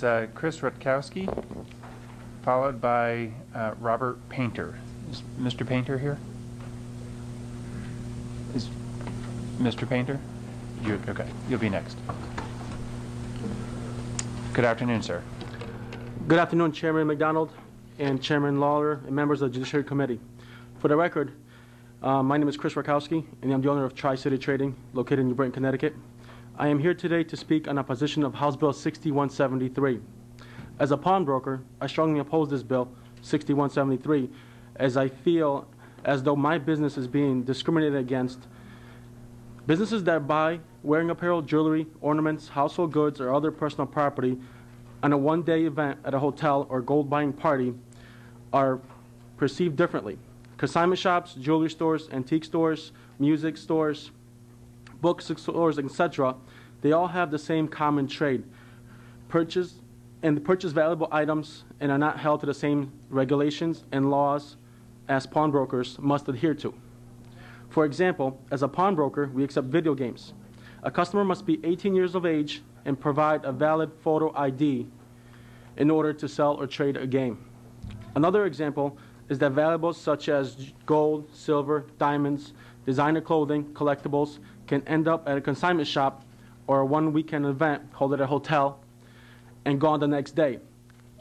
is Chris Rutkowski, followed by Robert Painter. Is Mr. Painter here? Is Mr. Painter? Okay, you'll be next. Good afternoon, sir. Good afternoon, Chairman McDonald and Chairman Lawler and members of the Judiciary Committee. For the record, my name is Chris Rutkowski, and I'm the owner of Tri-City Trading, located in New Britain, Connecticut. I am here today to speak on opposition of House Bill 6173. As a pawnbroker, I strongly oppose this bill, 6173, as I feel as though my business is being discriminated against. Businesses that buy wearing apparel, jewelry, ornaments, household goods, or other personal property on a one-day event at a hotel or gold-buying party are perceived differently. Consignment shops, jewelry stores, antique stores, music stores, book stores, etc., they all have the same common trade. Purchase valuable items and are not held to the same regulations and laws as pawnbrokers must adhere to. For example, as a pawnbroker, we accept video games. A customer must be 18 years of age and provide a valid photo ID in order to sell or trade a game. Another example is that valuables such as gold, silver, diamonds, designer clothing, collectibles can end up at a consignment shop or a one-weekend event held at a hotel and gone the next day.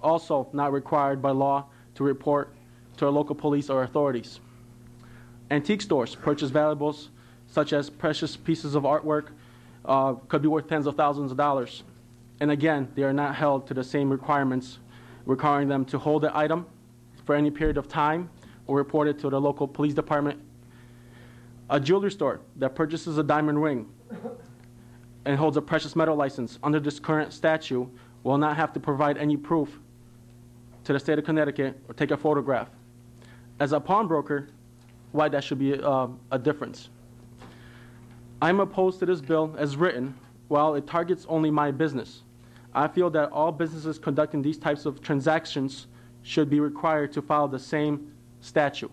Also not required by law to report to our local police or authorities. Antique stores purchase valuables such as precious pieces of artwork, could be worth tens of thousands of dollars. And again, they are not held to the same requirements requiring them to hold the item for any period of time or report it to the local police department. A jewelry store that purchases a diamond ring and holds a precious metal license under this current statute will not have to provide any proof to the state of Connecticut or take a photograph. As a pawnbroker, why that should be a difference. I'm opposed to this bill as written. While it targets only my business, I feel that all businesses conducting these types of transactions should be required to follow the same statute.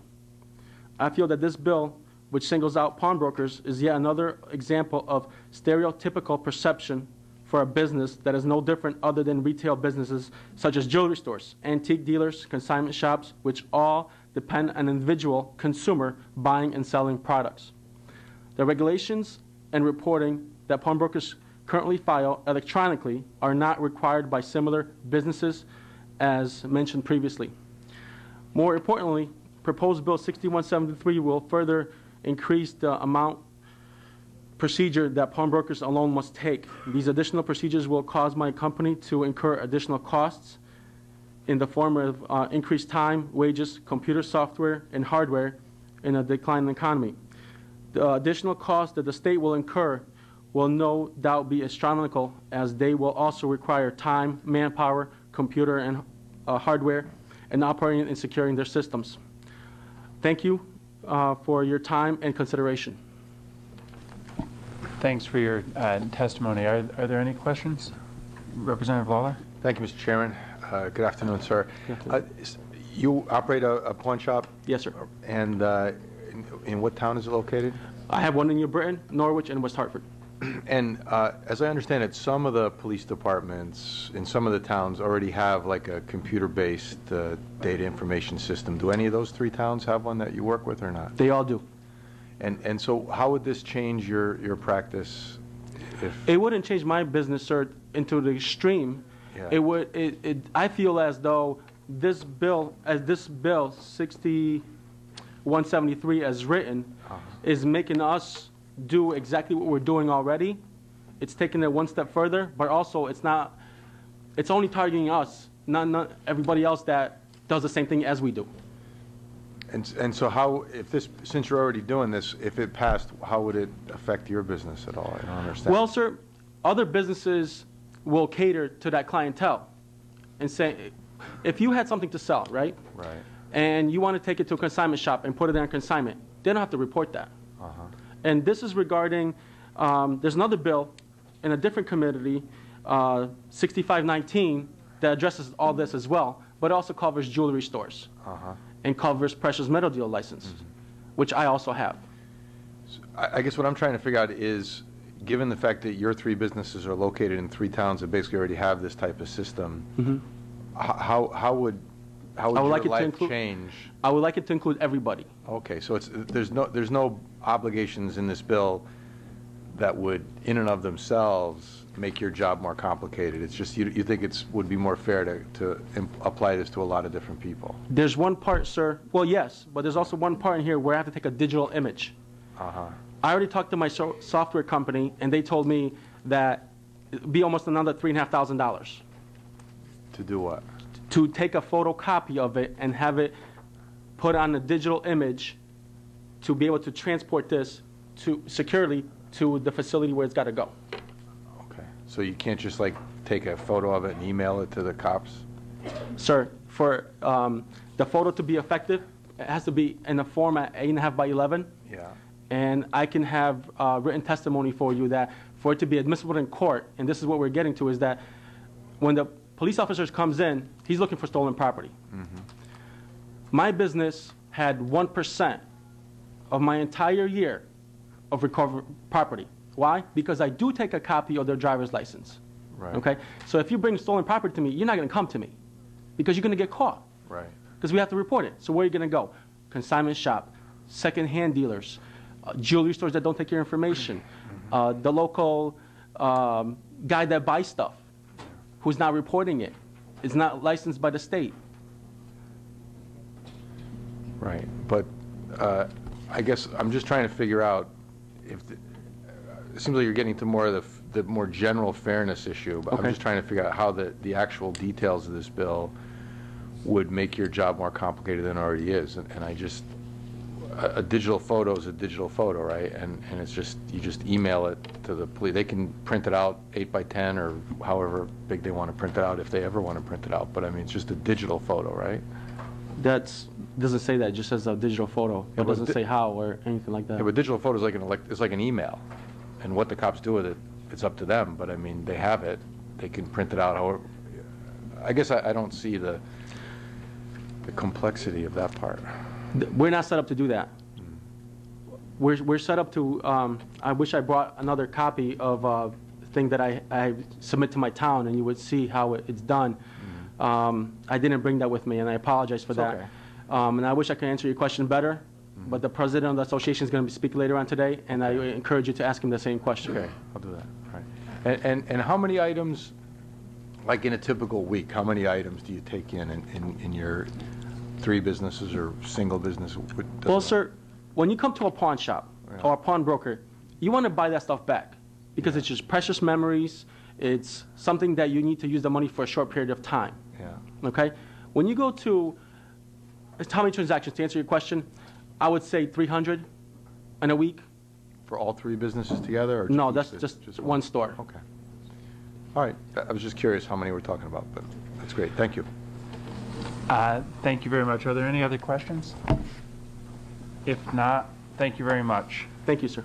I feel that this bill, which singles out pawnbrokers, is yet another example of stereotypical perception for a business that is no different other than retail businesses such as jewelry stores, antique dealers, consignment shops, which all depend on an individual consumer buying and selling products. The regulations and reporting that pawnbrokers currently file electronically are not required by similar businesses as mentioned previously. More importantly, proposed Bill 6173 will further increase the amount procedure that pawnbrokers alone must take. These additional procedures will cause my company to incur additional costs in the form of increased time, wages, computer software, and hardware in a declining economy. The additional costs that the state will incur will no doubt be astronomical, as they will also require time, manpower, computer and hardware, and operating and securing their systems. Thank you for your time and consideration. Thanks for your testimony. Are there any questions? Representative Lawler? Thank you, Mr. Chairman. Good afternoon, sir. Good afternoon. You operate a pawn shop? Yes, sir. And in what town is it located? I have one in New Britain, Norwich, and West Hartford. And as I understand it, some of the police departments in some of the towns already have like a computer-based data information system. Do any of those three towns have one that you work with or not? They all do. And so how would this change your practice? It wouldn't change my business, sir, into the extreme. Yeah. It would. I feel as though this bill, 6173 as written, is making us do exactly what we're doing already. It's taking it one step further, but also it's not. It's only targeting us, not everybody else that does the same thing as we do. And so how, if this, since you're already doing this, if it passed, how would it affect your business at all? I don't understand. Well, sir, other businesses will cater to that clientele and say, if you had something to sell, right? Right. And you want to take it to a consignment shop and put it on consignment, they don't have to report that. And this is regarding, there's another bill in a different committee, 6519, that addresses all this as well, but it also covers jewelry stores and covers precious metal deal license, which I also have. So I guess what I'm trying to figure out is, given the fact that your 3 businesses are located in 3 towns that basically already have this type of system, how would your like it to life include- change? I would like it to include everybody. Okay, so there's no obligations in this bill that would, in and of themselves, make your job more complicated. It's just you think would be more fair to apply this to a lot of different people. There's one part, sir. Well, yes, but there's also one part in here where I have to take a digital image. I already talked to my software company, and they told me that it'd be almost another $3,500 To do what? to take a photocopy of it and have it put on a digital image to be able to transport this securely to the facility where it's got to go. Okay, so you can't just like take a photo of it and email it to the cops? Sir, for the photo to be effective, it has to be in a format 8.5 by 11. Yeah. And I can have written testimony for you that for it to be admissible in court, and this is what we're getting to, is that when the police officer comes in, he's looking for stolen property. My business had 1% of my entire year of recovered property. Why? Because I do take a copy of their driver's license. Right. Okay? So if you bring stolen property to me, you're not going to come to me because you're going to get caught. Right. Because we have to report it. So where are you going to go? Consignment shop, second-hand dealers, jewelry stores that don't take your information, the local guy that buys stuff who's not reporting it, is not licensed by the state. Right, but I guess I'm just trying to figure out if it seems like you're getting to more of the more general fairness issue, but Okay. I'm just trying to figure out how the actual details of this bill would make your job more complicated than it already is, and I just a digital photo is a digital photo, right? And it's just you just email it to the police. They can print it out 8 by 10 or however big they want to print it out if they ever want to print it out. But I mean, it's just a digital photo, right? That doesn't say that. It just says a digital photo. Yeah, It doesn't but say how or anything like that. Yeah, but digital photo is it's like an email, and what the cops do with it, it's up to them. But I mean, they have it. They can print it out. However, I guess I don't see the complexity of that part. We're not set up to do that. We're set up to, I wish I brought another copy of a thing that I submit to my town, and you would see how it's done. I didn't bring that with me, and I apologize for that. Okay. And I wish I could answer your question better, but the president of the association is going to speak later on today, and I encourage you to ask him the same question. Okay, I'll do that. All right. And how many items, like in a typical week, how many items do you take in your 3 businesses or single business? Well, sir, when you come to a pawn shop or a pawnbroker, you want to buy that stuff back because it's just precious memories. It's something that you need to use the money for a short period of time. Yeah. Okay? When you go to how many transactions, to answer your question, I would say 300 in a week. For all 3 businesses together? Or No, each that's business? just one store. Okay. All right. I was just curious how many we're talking about, but that's great. Thank you. Thank you very much. Are there any other questions? If not, thank you very much. Thank you, sir.